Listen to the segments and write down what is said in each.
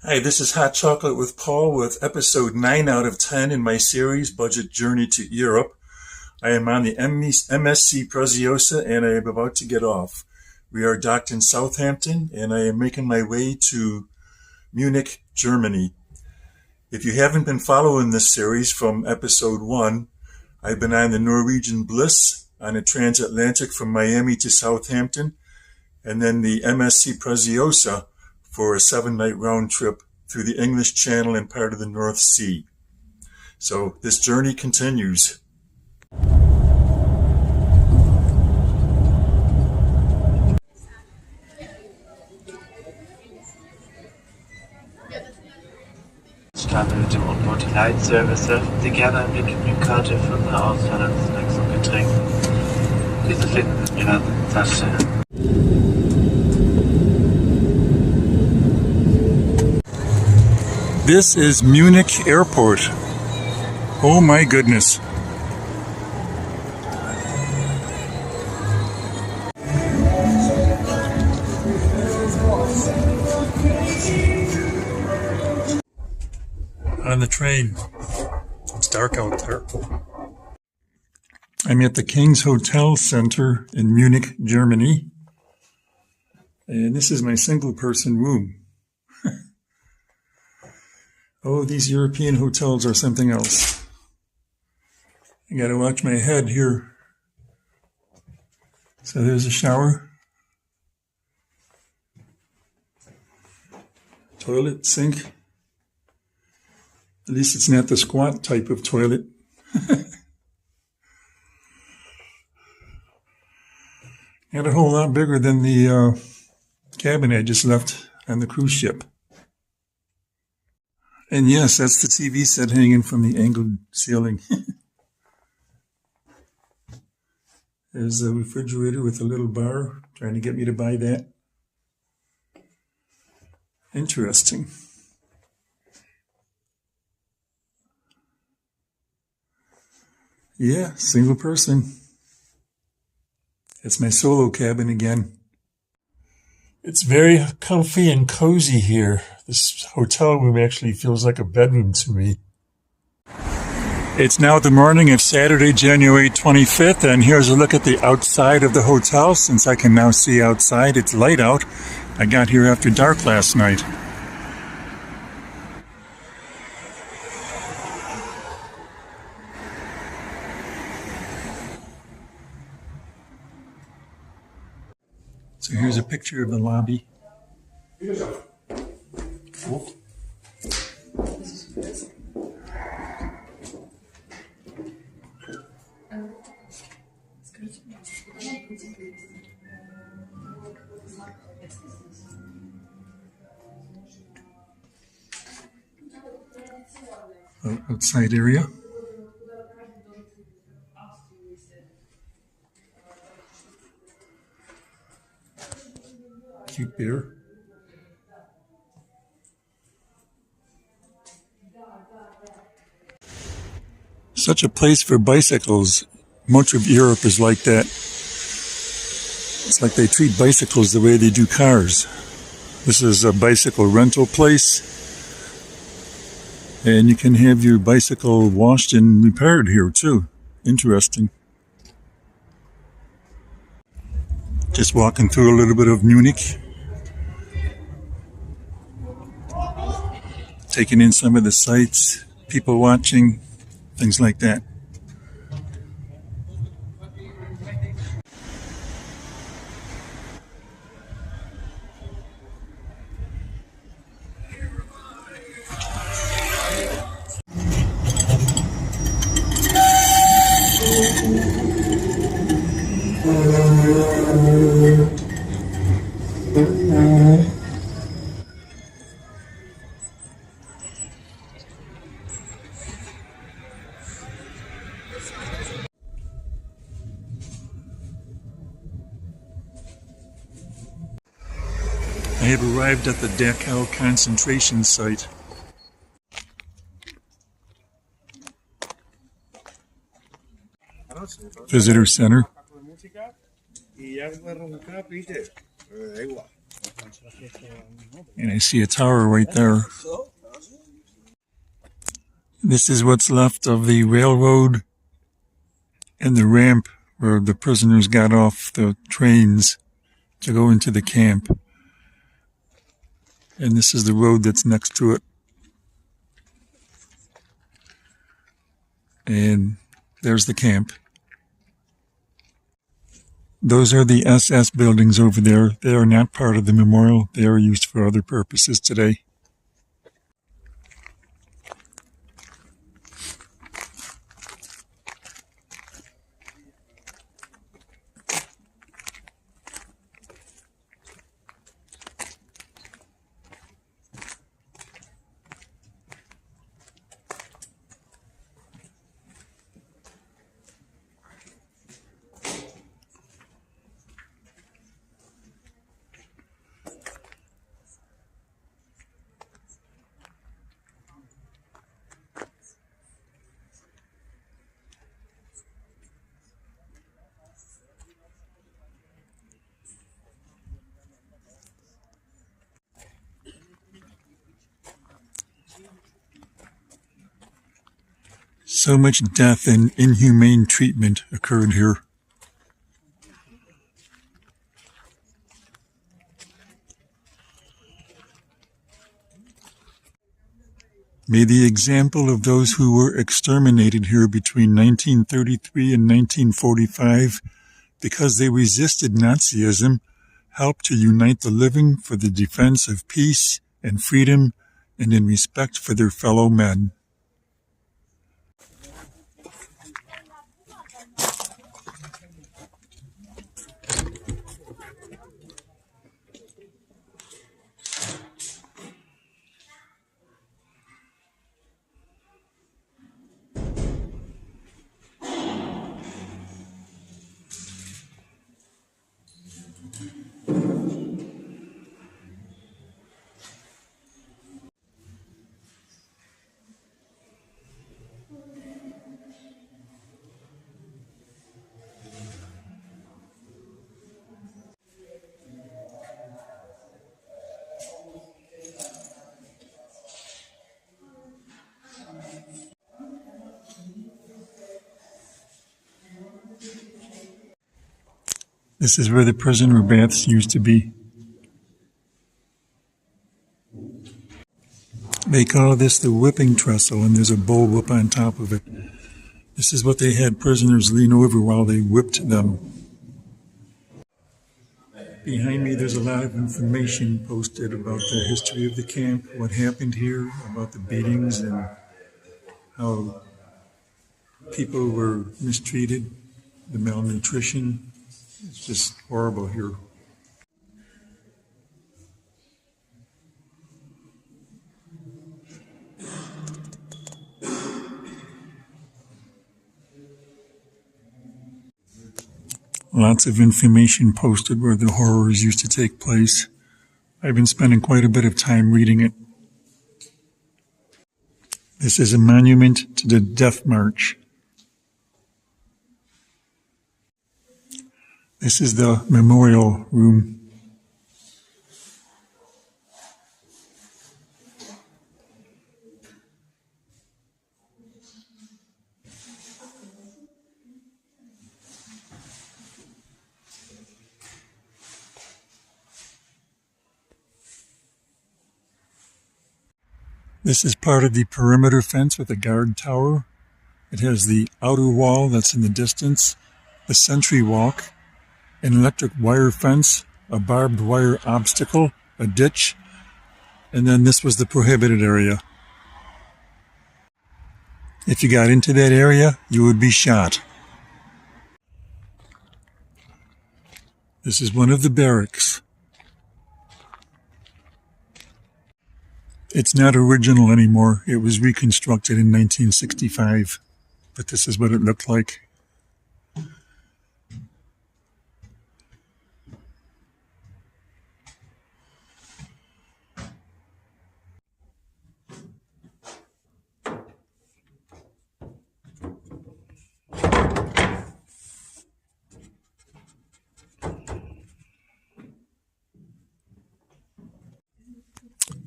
Hi, this is Hot Chocolate with Paul with episode 9 out of 10 in my series, Budget Journey to Europe. I am on the MSC Preziosa and I am about to get off. We are docked in Southampton and I am making my way to Munich, Germany. If you haven't been following this series from episode 1, I've been on the Norwegian Bliss on a transatlantic from Miami to Southampton, and then the MSC Preziosa for a 7-night round trip through the English Channel and part of the North Sea. So this journey continues. Starten mit dem Unboard-Light-Service. Öffnen Sie gerne eine Menükarte für eine Auswahl an Snacks und Getränken. Diese finden Sie in Ihrer Tasche. This is Munich Airport. Oh my goodness. On the train. It's dark out there. I'm at the King's Hotel Center in Munich, Germany. And this is my single person room. Oh, these European hotels are something else. I gotta watch my head here. So there's a shower. Toilet, sink. At least it's not the squat type of toilet. And a whole lot bigger than the cabin I just left on the cruise ship. And yes, that's the TV set hanging from the angled ceiling. There's a refrigerator with a little bar, trying to get me to buy that. Interesting. Yeah, single person. It's my solo cabin again. It's very comfy and cozy here. This hotel room actually feels like a bedroom to me. It's now the morning of Saturday, January 25th, and here's a look at the outside of the hotel. Since I can now see outside, it's light out. I got here after dark last night. So here's a picture of the lobby. Oh. Outside area. Cute bear. Such a place for bicycles. Much of Europe is like that. It's like they treat bicycles the way they do cars. This is a bicycle rental place. And you can have your bicycle washed and repaired here too. Interesting. Just walking through a little bit of Munich. Taking in some of the sights, people watching, things like that. I have arrived at the Dachau concentration site. Visitor Center. Y ya fue roncar, viste. Da igual. And I see a tower right there. This is what's left of the railroad and the ramp where the prisoners got off the trains to go into the camp. And this is the road that's next to it. And there's the camp. Those are the SS buildings over there. They are not part of the memorial. They are used for other purposes today. So much death and inhumane treatment occurred here. May the example of those who were exterminated here between 1933 and 1945, because they resisted Nazism, help to unite the living for the defense of peace and freedom and in respect for their fellow men. This is where the prisoner baths used to be. They call this the whipping trestle, and there's a bull whip on top of it. This is what they had prisoners lean over while they whipped them. Behind me, there's a lot of information posted about the history of the camp, what happened here, about the beatings, and how people were mistreated, the malnutrition. It's just horrible here. Lots of information posted where the horrors used to take place. I've been spending quite a bit of time reading it. This is a monument to the Death March. This is the memorial room. This is part of the perimeter fence with a guard tower. It has the outer wall that's in the distance, the sentry walk, an electric wire fence, a barbed wire obstacle, a ditch, and then this was the prohibited area. If you got into that area, you would be shot. This is one of the barracks. It's not original anymore. It was reconstructed in 1965, but this is what it looked like.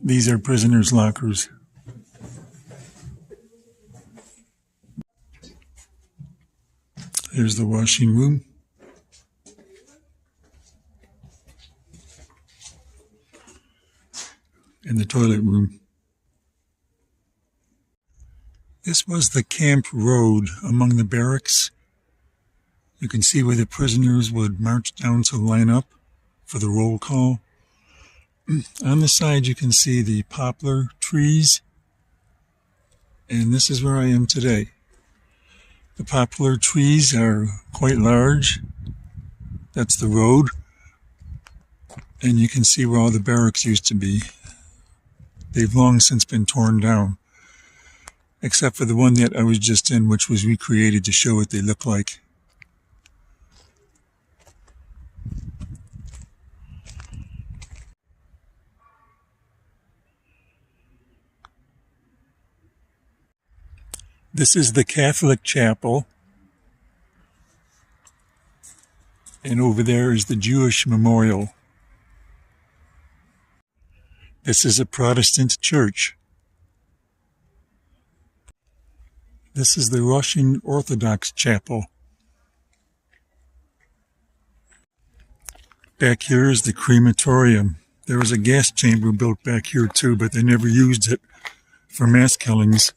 These are prisoners' lockers. Here's the washing room. And the toilet room. This was the camp road among the barracks. You can see where the prisoners would march down to line up for the roll call. On the side you can see the poplar trees. And this is where I am today. The poplar trees are quite large. That's the road. And you can see where all the barracks used to be. They've long since been torn down, except for the one that I was just in, which was recreated to show what they look like. This is the Catholic chapel, and over there is the Jewish memorial. This is a Protestant church. This is the Russian Orthodox chapel. Back here is the crematorium. There was a gas chamber built back here too, but they never used it for mass killings.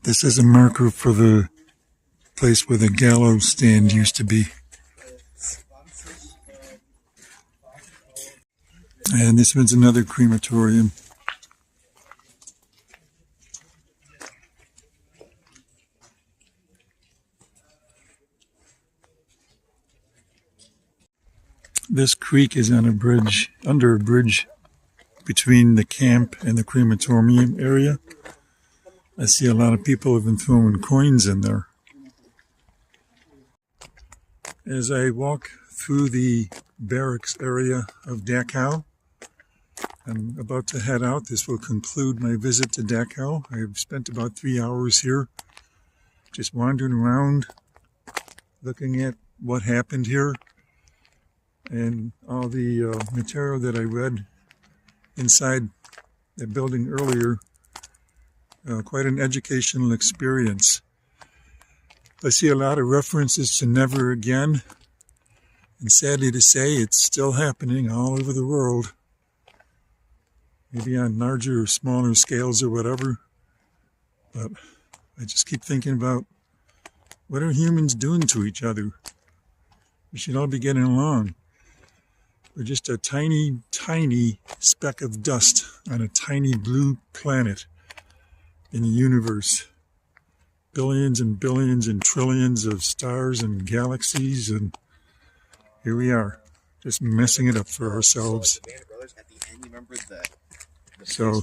This is a marker for the place where the gallows stand used to be. And this one's another crematorium. This creek is on a bridge, under a bridge between the camp and the crematorium area. I see a lot of people have been throwing coins in there. As I walk through the barracks area of Dachau, I'm about to head out. This will conclude my visit to Dachau. I've spent about 3 hours here, just wandering around, looking at what happened here, and all the material that I read inside the building earlier. Quite an educational experience. I see a lot of references to never again, and sadly to say, it's still happening all over the world. Maybe on larger or smaller scales or whatever, but I just keep thinking about what are humans doing to each other? We should all be getting along. We're just a tiny, tiny speck of dust on a tiny blue planet in the universe. Billions and billions and trillions of stars and galaxies, and here we are, just messing it up for ourselves. So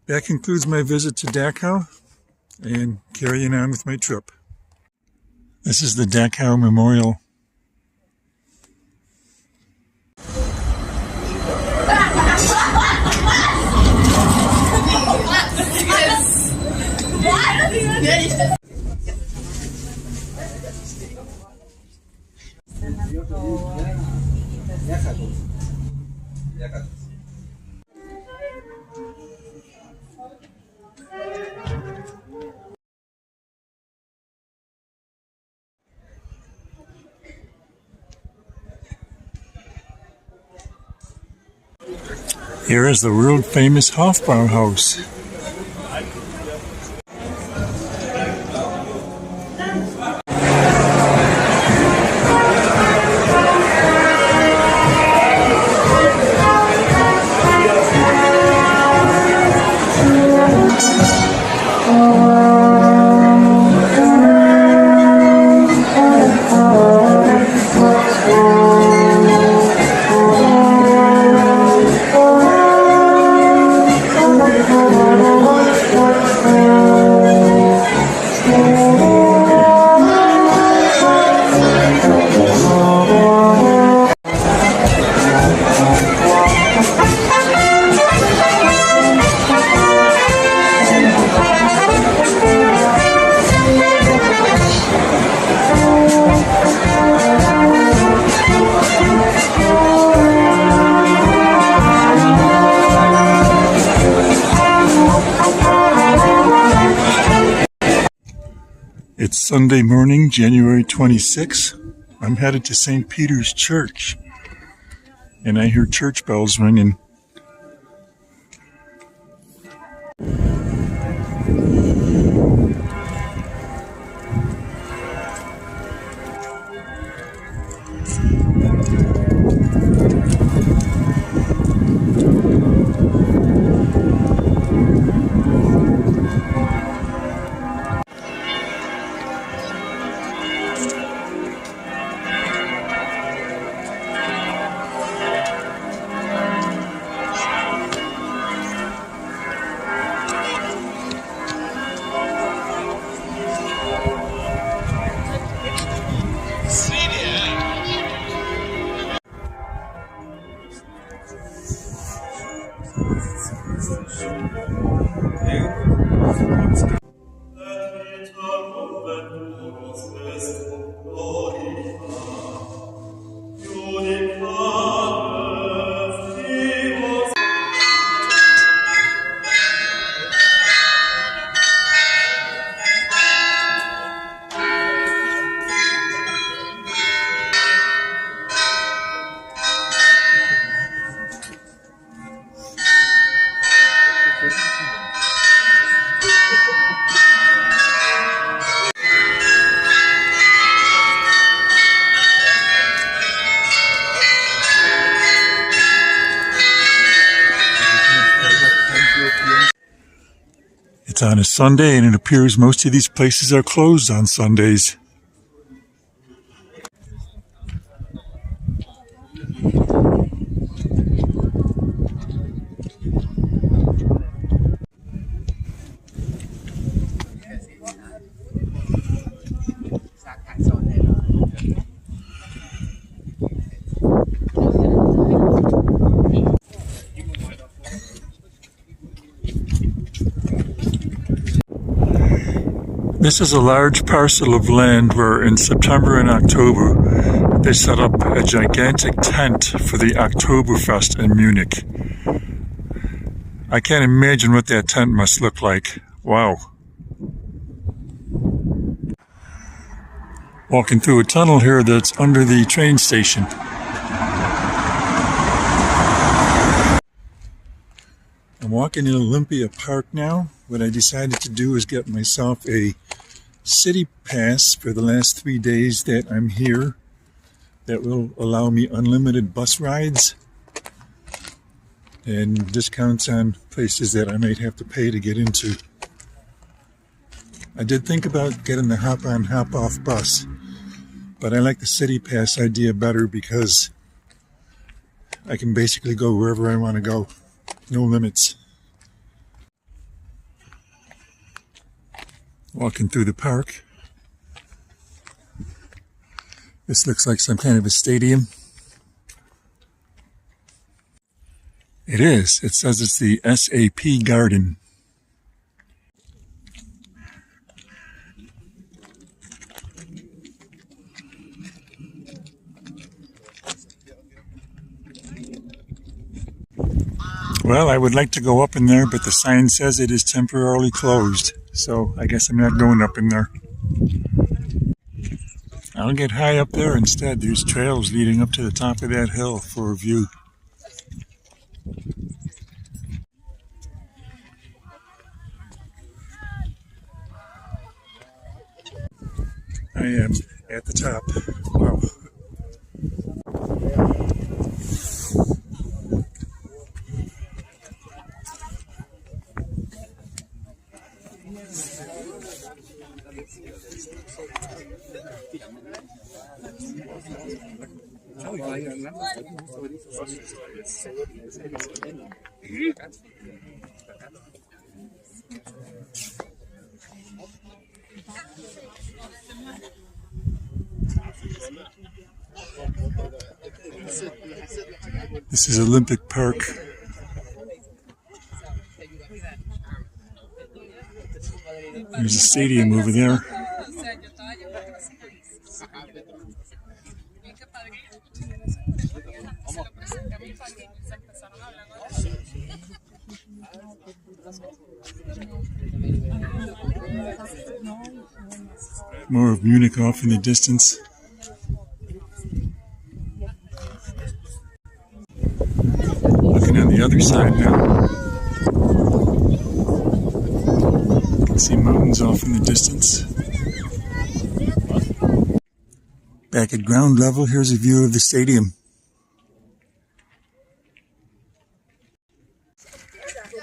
that concludes my visit to Dachau and carrying on with my trip. This is the Dachau Memorial. Here is the world famous Hofbräuhaus. It's Sunday morning, January 26th. I'm headed to St. Peter's Church, and I hear church bells ringing. It's on a Sunday, and it appears most of these places are closed on Sundays. This is a large parcel of land where in September and October they set up a gigantic tent for the Oktoberfest in Munich. I can't imagine what that tent must look like. Wow. Walking through a tunnel here that's under the train station. I'm walking in Olympia Park now. What I decided to do is get myself a city pass for the last 3 days that I'm here. that will allow me unlimited bus rides and discounts on places that I might have to pay to get into. I did think about getting the hop-on, hop-off bus, but I like the City Pass idea better because I can basically go wherever I want to go. No limits. Walking through the park. This looks like some kind of a stadium. It is. It says it's the SAP Garden. Well, I would like to go up in there, but the sign says it is temporarily closed. So I guess I'm not going up in there. I'll get high up there instead. There's trails leading up to the top of that hill for a view. I am at the top. Wow. This is Olympic Park. There's a stadium over there. More of Munich off in the distance. Looking on the other side now. You can see mountains off in the distance. Back at ground level, here's a view of the stadium.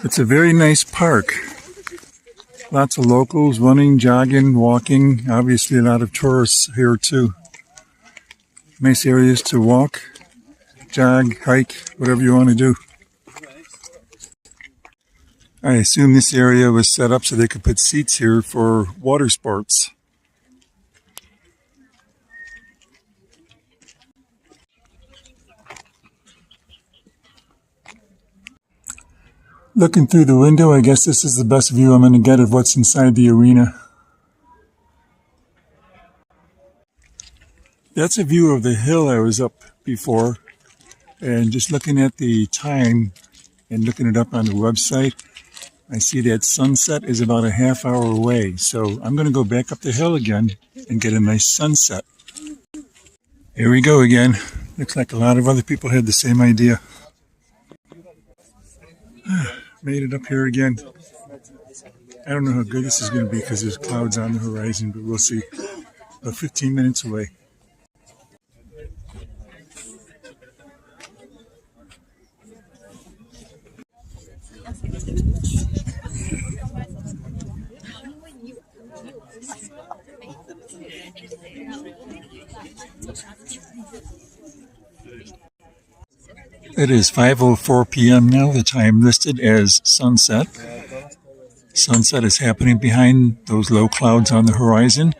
It's a very nice park. Lots of locals running, jogging, walking. Obviously a lot of tourists here too. Nice areas to walk, jog, hike, whatever you want to do. I assume this area was set up so they could put seats here for water sports. Looking through the window, I guess this is the best view I'm going to get of what's inside the arena. That's a view of the hill I was up before. And just looking at the time and looking it up on the website, I see that sunset is about a half hour away. So I'm going to go back up the hill again and get a nice sunset. Here we go again. Looks like a lot of other people had the same idea. Made it up here again. I don't know how good this is going to be because there's clouds on the horizon, but we'll see. About 15 minutes away. It is 5:04 p.m. now, the time listed as sunset. Sunset is happening behind those low clouds on the horizon.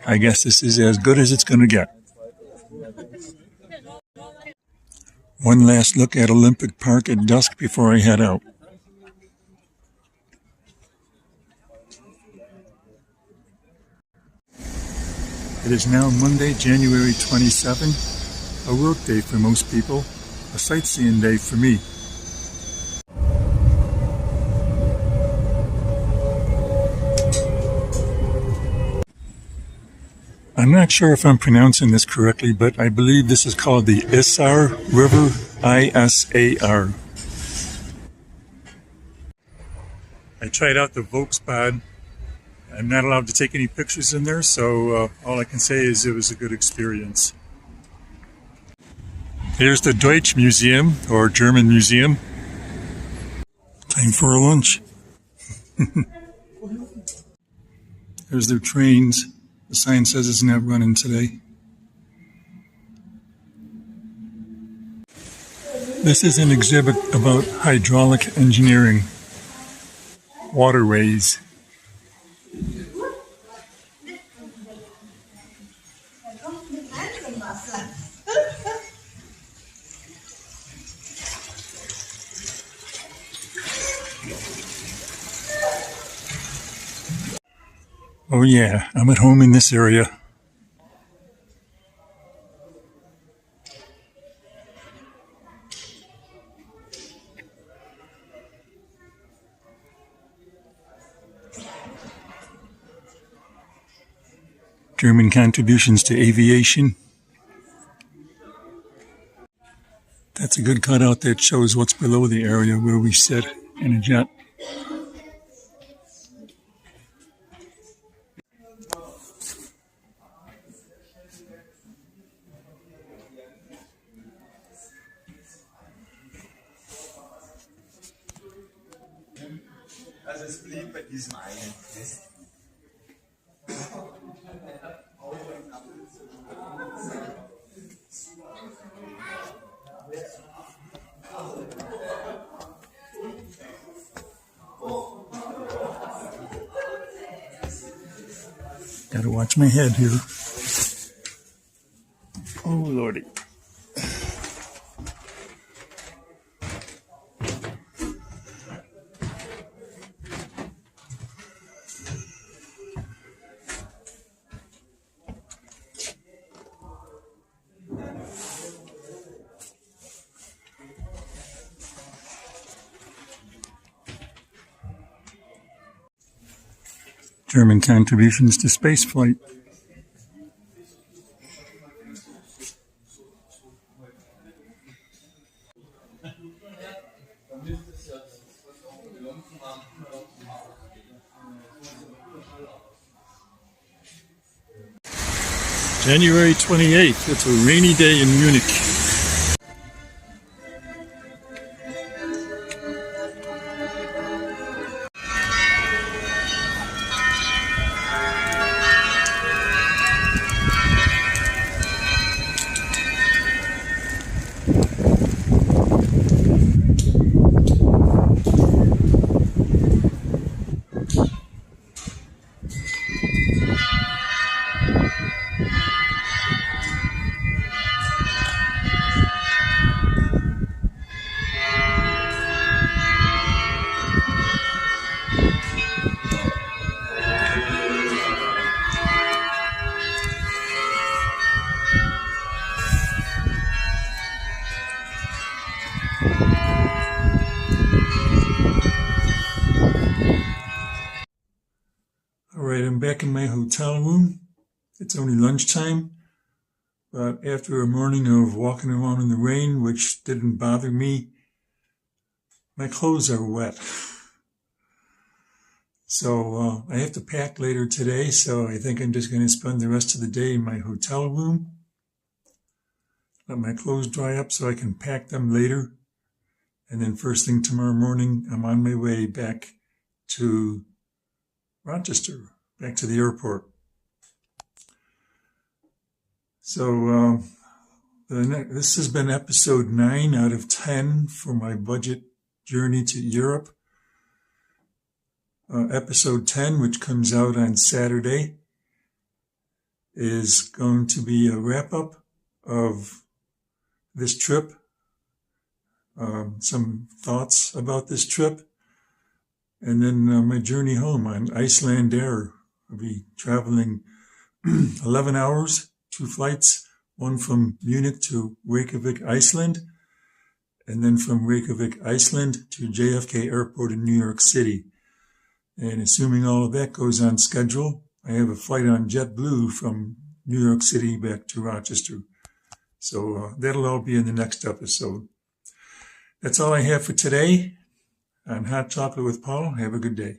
I guess this is as good as it's going to get. One last look at Olympic Park at dusk before I head out. It is now Monday, January 27, a work day for most people. A sightseeing day for me. I'm not sure if I'm pronouncing this correctly, but I believe this is called the Isar River, I-S-A-R. I tried out the Volksbad. I'm not allowed to take any pictures in there, so all I can say is it was a good experience. Here's the Deutsch Museum, or German Museum. Time for a lunch. There's their trains. The sign says it's not running today. This is an exhibit about hydraulic engineering, waterways. Oh yeah, I'm at home in this area. German contributions to aviation. That's a good cutout that shows what's below the area where we sit in a jet. Also es blieb bei diesem einen Test. Gotta watch my head here. Oh lordy. German contributions to spaceflight. January 28th, it's a rainy day in Munich. Alright, I'm back in my hotel room. It's only lunchtime, but after a morning of walking around in the rain, which didn't bother me, my clothes are wet. So I have to pack later today, so I think I'm just going to spend the rest of the day in my hotel room. Let my clothes dry up so I can pack them later. And then first thing tomorrow morning, I'm on my way back to Rochester, back to the airport. So this has been episode 9 out of 10 for my budget journey to Europe. Episode 10, which comes out on Saturday, is going to be a wrap-up of this trip. Some thoughts about this trip. And then my journey home on Iceland Air. I'll be traveling 11 hours, 2 flights, one from Munich to Reykjavik, Iceland, and then from Reykjavik, Iceland to JFK Airport in New York City. And assuming all of that goes on schedule, I have a flight on JetBlue from New York City back to Rochester. So that'll all be in the next episode. That's all I have for today on Hot Chocolate with Paul. Have a good day.